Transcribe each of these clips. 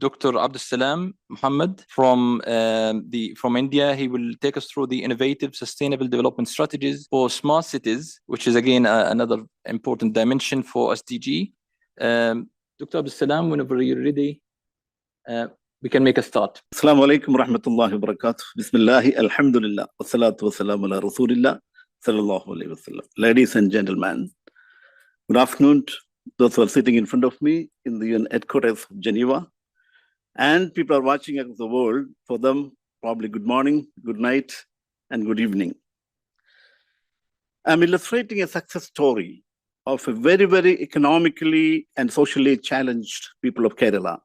Dr. Abdul Salam Muhammad from India. He will take us through the innovative sustainable development strategies for smart cities, which is again another important dimension for SDG. Dr. Abdul Salam, whenever you're ready, we can make a start. Assalamu alaikum wa rahmatullahi wa barakatuh. Bismillahi, alhamdulillah, wa salatu wa salam ala rasulillah, sallallahu alayhi wa sallam. Ladies and gentlemen, good afternoon to those who are sitting in front of me in the UN headquarters of Geneva. And people are watching across the world. For them, probably good morning, good night, and good evening. I'm illustrating a success story of a very, very economically and socially challenged people of Kerala,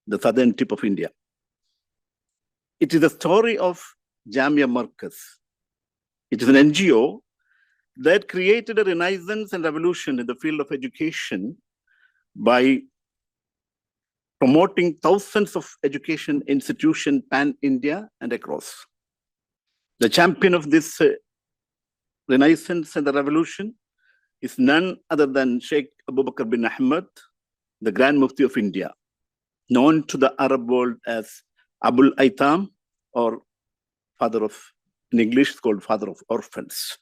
the southern tip of India. It is the story of Jamia Markaz. It is an NGO that created a renaissance and revolution in the field of education by promoting thousands of education institutions pan-India and across. The champion of this renaissance and the revolution is none other than Sheikh Abu Bakr bin Ahmad, the Grand Mufti of India, known to the Arab world as Abul Aitam, or father of, in English, it's called father of orphans.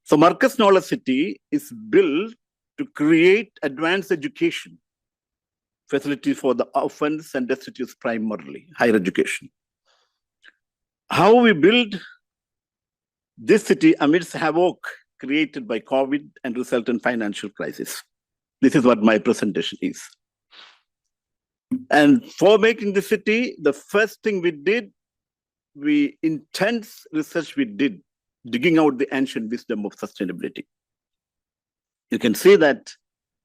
So Markaz Knowledge City is built to create advanced education facilities for the orphans and destitute primarily, higher education. How we build this city amidst havoc created by COVID and resultant financial crisis. This is what my presentation is. And for making the city, the first thing we did, intense research we did, digging out the ancient wisdom of sustainability. You can see that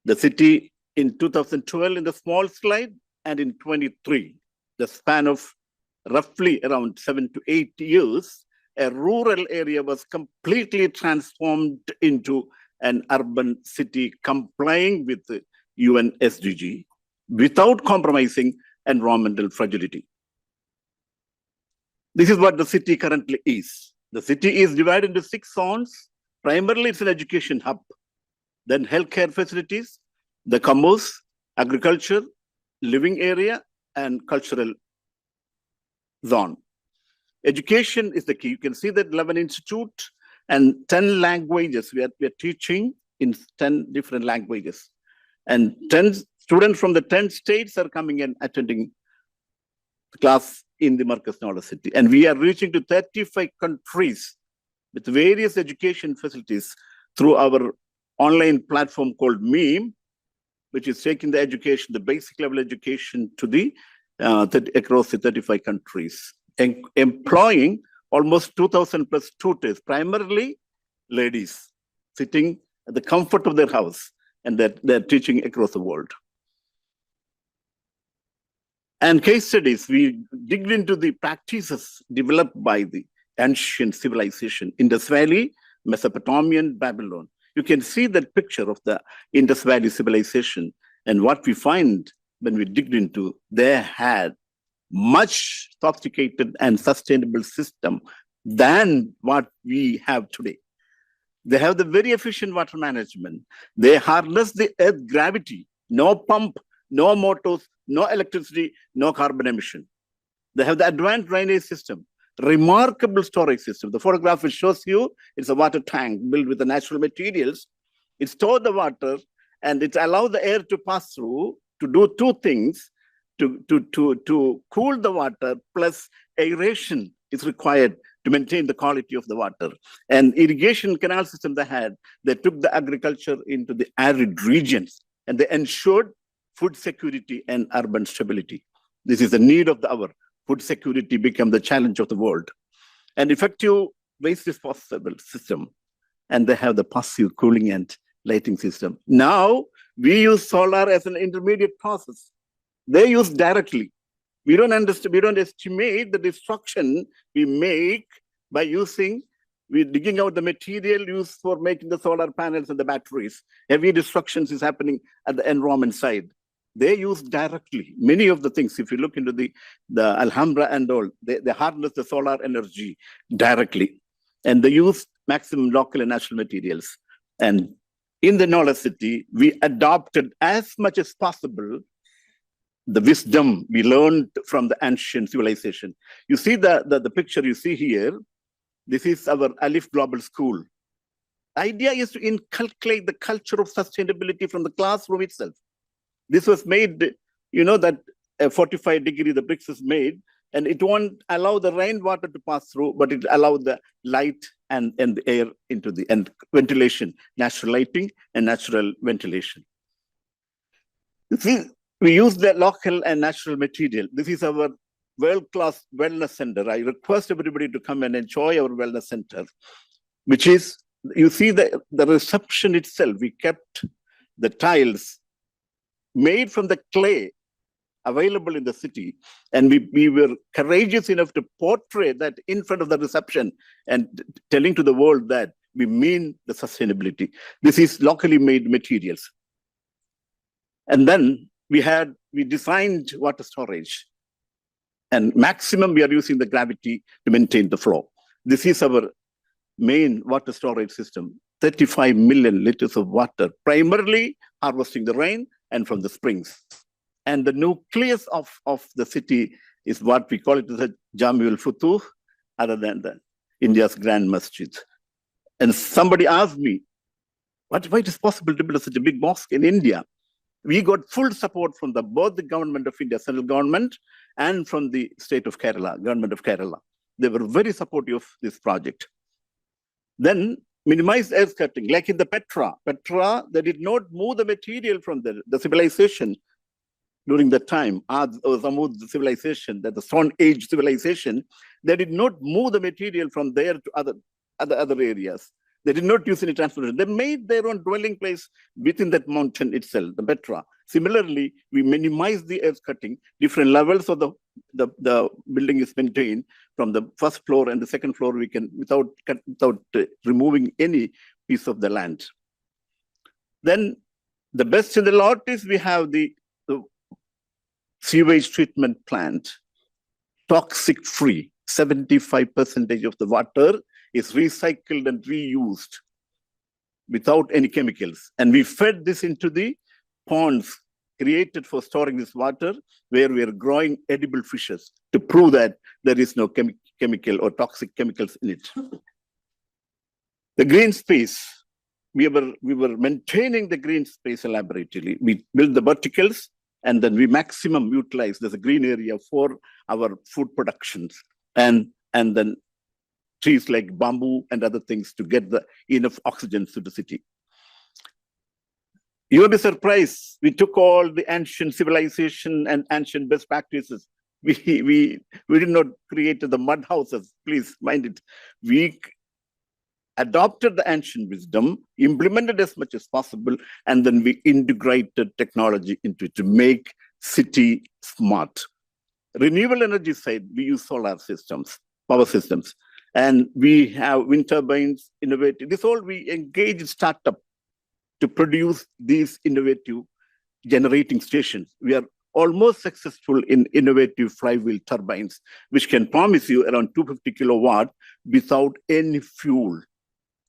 the city in 2012 in the small slide, and in 23, the span of roughly around 7 to 8 years, a rural area was completely transformed into an urban city complying with the UN SDG without compromising environmental fragility. This is what the city currently is. The city is divided into 6 zones. Primarily, it's an education hub, then healthcare facilities, the commerce, agriculture, living area, and cultural zone. Education is the key. You can see that 11 institutes and 10 languages. We are teaching in 10 different languages. And 10 students from the 10 states are coming and attending class in the Markaz Knowledge City. And we are reaching to 35 countries with various education facilities through our online platform called MEME, which is taking the education, the basic level education to the across the 35 countries, and employing almost 2,000 plus tutors, primarily ladies, sitting at the comfort of their house, and they're teaching across the world. And case studies, we digged into the practices developed by the ancient civilization, Indus Valley, Mesopotamian, Babylon. You can see that picture of the Indus Valley civilization, and what we find when we digged into, they had much sophisticated and sustainable system than what we have today. They have the very efficient water management. They harness the earth gravity, no pump, no motors, no electricity, no carbon emission. They have the advanced drainage system, remarkable storage system. The photograph which shows you, it's a water tank built with the natural materials. It stores the water and it allows the air to pass through to do 2 things, to cool the water, plus aeration is required to maintain the quality of the water. And irrigation canal system they had, they took the agriculture into the arid regions and they ensured food security and urban stability. This is the need of the hour. Food security became the challenge of the world. An effective waste disposal system, and they have the passive cooling and lighting system. Now, we use solar as an intermediate process. They use directly. We don't estimate the destruction we make by we're digging out the material used for making the solar panels and the batteries. Heavy destructions is happening at the environment side. They use directly many of the things. If you look into the Alhambra and all, they harness the solar energy directly. And they use maximum local and natural materials. And in the Knowledge City, we adopted as much as possible the wisdom we learned from the ancient civilization. You see the picture you see here. This is our Alif Global School. Idea is to inculcate the culture of sustainability from the classroom itself. This was made, you know, that a 45-degree the bricks is made, and it won't allow the rainwater to pass through, but it allows the light and the air into the, and ventilation, natural lighting and natural ventilation. You see, we use the local and natural material. This is our world-class wellness center. I request everybody to come and enjoy our wellness center, which is, you see the reception itself. We kept the tiles made from the clay available in the city, and we were courageous enough to portray that in front of the reception and telling to the world that we mean the sustainability. This is locally made materials. And then we designed water storage, and maximum we are using the gravity to maintain the flow. This is our main water storage system, 35 million liters of water, primarily harvesting the rain and from the springs. And the nucleus of the city is what we call it the Jamiul Futuh, other than India's Grand Masjid. And somebody asked me, why it is possible to build such a big mosque in India? We got full support from both the government of India, central government, and from the state of Kerala, government of Kerala. They were very supportive of this project. Then minimize earth cutting, like in the Petra. Petra, they did not move the material from the civilization during that time, Samud civilization, that the Stone Age civilization. They did not move the material from there to other areas. They did not use any transportation. They made their own dwelling place within that mountain itself, the Petra. Similarly, we minimize the earth cutting. Different levels of the building is maintained. From the first floor and the second floor, we can, without removing any piece of the land. Then the best in the lot is we have the sewage treatment plant, toxic free. 75% of the water is recycled and reused without any chemicals. And we fed this into the ponds created for storing this water, where we are growing edible fishes to prove that there is no chemical or toxic chemicals in it. The green space, we were maintaining the green space elaborately. We built the verticals, and then we maximum utilize there's a green area for our food productions, and then trees like bamboo and other things to get enough oxygen to the city. You will be surprised. We took all the ancient civilization and ancient best practices. We did not create the mud houses. Please mind it. We adopted the ancient wisdom, implemented as much as possible, and then we integrated technology into it to make city smart. Renewable energy side, we use solar systems, power systems, and we have wind turbines, innovative. This all we engage startup to produce these innovative generating stations. We are almost successful in innovative flywheel turbines, which can promise you around 250 kilowatt without any fuel.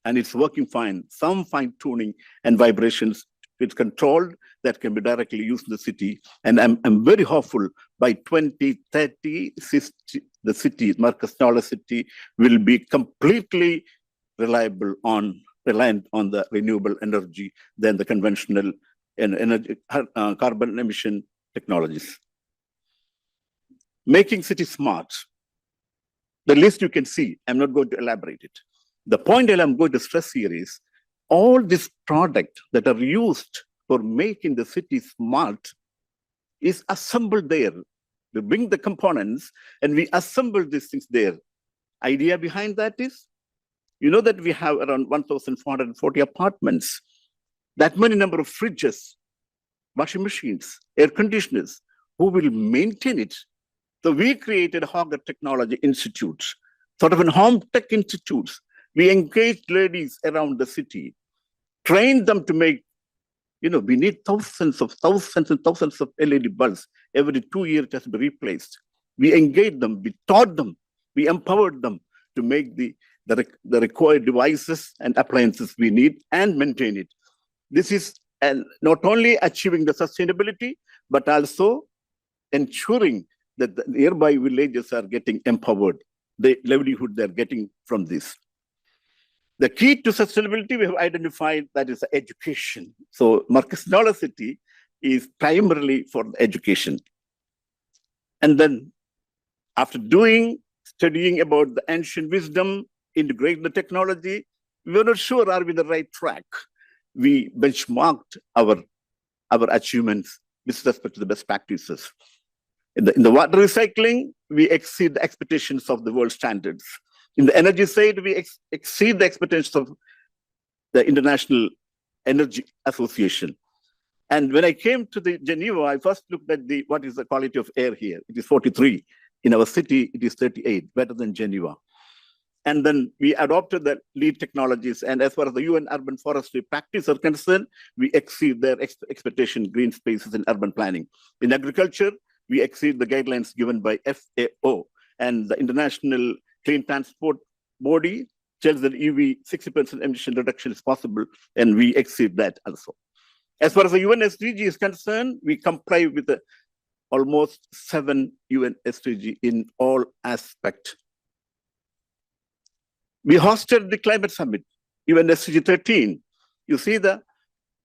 And it's working fine. Some fine tuning and vibrations, it's controlled, that can be directly used in the city. And I'm very hopeful by 2030, the city, Markaz city, will be completely reliant on the renewable energy than the conventional energy, carbon emission technologies. Making city smart. The list you can see, I'm not going to elaborate it. The point that I'm going to stress here is all these products that are used for making the city smart is assembled there. We bring the components and we assemble these things there. Idea behind that is, you know that we have around 1,440 apartments, that many number of fridges, washing machines, air conditioners, who will maintain it. So we created a Hogger Technology Institute, sort of a home tech institute. We engaged ladies around the city, trained them to make, we need thousands and thousands of LED bulbs. Every 2 years it has to be replaced. We engaged them, we taught them, we empowered them to make the required devices and appliances we need and maintain it. This is not only achieving the sustainability, but also ensuring that the nearby villages are getting empowered, the livelihood they're getting from this. The key to sustainability we have identified, that is education. So Markaz City is primarily for education. And then after studying about the ancient wisdom, integrate the technology, we were not sure are we the right track. We benchmarked our achievements with respect to the best practices. In the water recycling, we exceed the expectations of the world standards. In the energy side, we exceed the expectations of the International Energy Association. And when I came to the Geneva, I first looked at what is the quality of air here. It is 43. In our city, it is 38, better than Geneva. And then we adopted the lead technologies. And as far as the UN urban forestry practice are concerned, we exceed their expectation, green spaces and urban planning. In agriculture, we exceed the guidelines given by FAO, and the International Clean Transport Body tells that EV 60% emission reduction is possible, and we exceed that also. As far as the UN SDG is concerned, we comply with almost 7 UN SDG in all aspects. We hosted the climate summit, UN SDG 13. You see the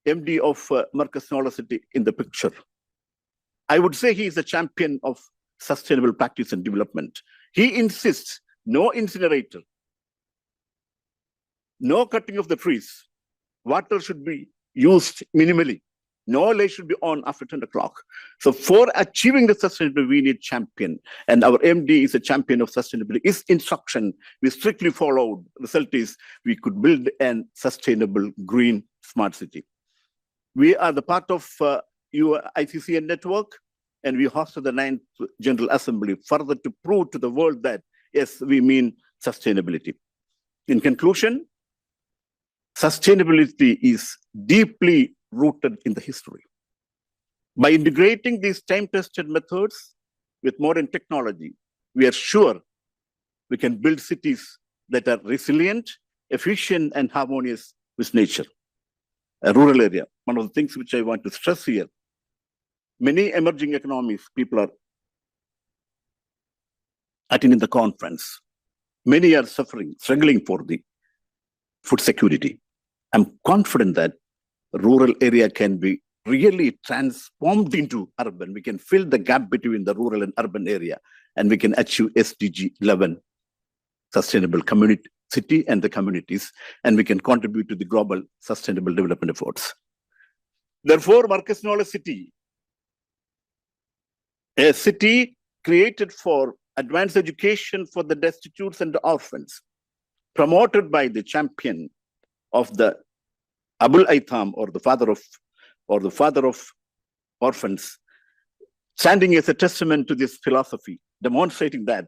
MD of Markaz City in the picture. I would say he is a champion of sustainable practice and development. He insists no incinerator, no cutting of the trees. Water should be used minimally. No light should be on after 10 o'clock. So for achieving the sustainability, we need champion. And our MD is a champion of sustainability. His instruction, we strictly followed. The result is we could build a sustainable, green, smart city. We are the part of ICCN network, and we hosted the 9th General Assembly further to prove to the world that, yes, we mean sustainability. In conclusion, sustainability is deeply rooted in the history. By integrating these time-tested methods with modern technology, we are sure we can build cities that are resilient, efficient, and harmonious with nature. A rural area, one of the things which I want to stress here, many emerging economies, people are attending the conference. Many are suffering, struggling for the food security. I'm confident that rural area can be really transformed into urban. We can fill the gap between the rural and urban area, and we can achieve SDG 11, sustainable community, city and the communities, and we can contribute to the global sustainable development efforts. Therefore, Markaz City, a city created for advanced education for the destitutes and the orphans, promoted by the champion of the Abul Aitam, or the father of orphans, standing as a testament to this philosophy, demonstrating that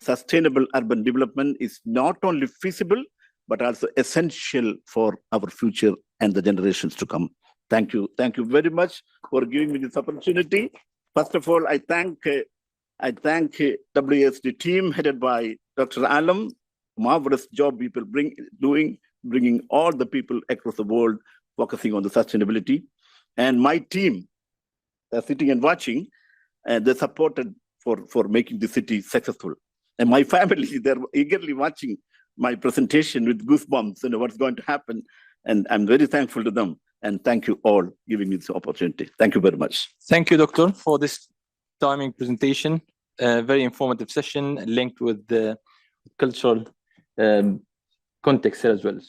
sustainable urban development is not only feasible, but also essential for our future and the generations to come. Thank you. Thank you very much for giving me this opportunity. First of all, I thank WSD team headed by Dr. Alam. Marvelous job people bringing all the people across the world focusing on the sustainability. And my team sitting and watching, and they supported for making the city successful. And my family, they're eagerly watching my presentation with goosebumps and what's going to happen. And I'm very thankful to them. And thank you all giving me this opportunity. Thank you very much. Thank you, Doctor, for this timing presentation. Very informative session linked with the cultural context here as well.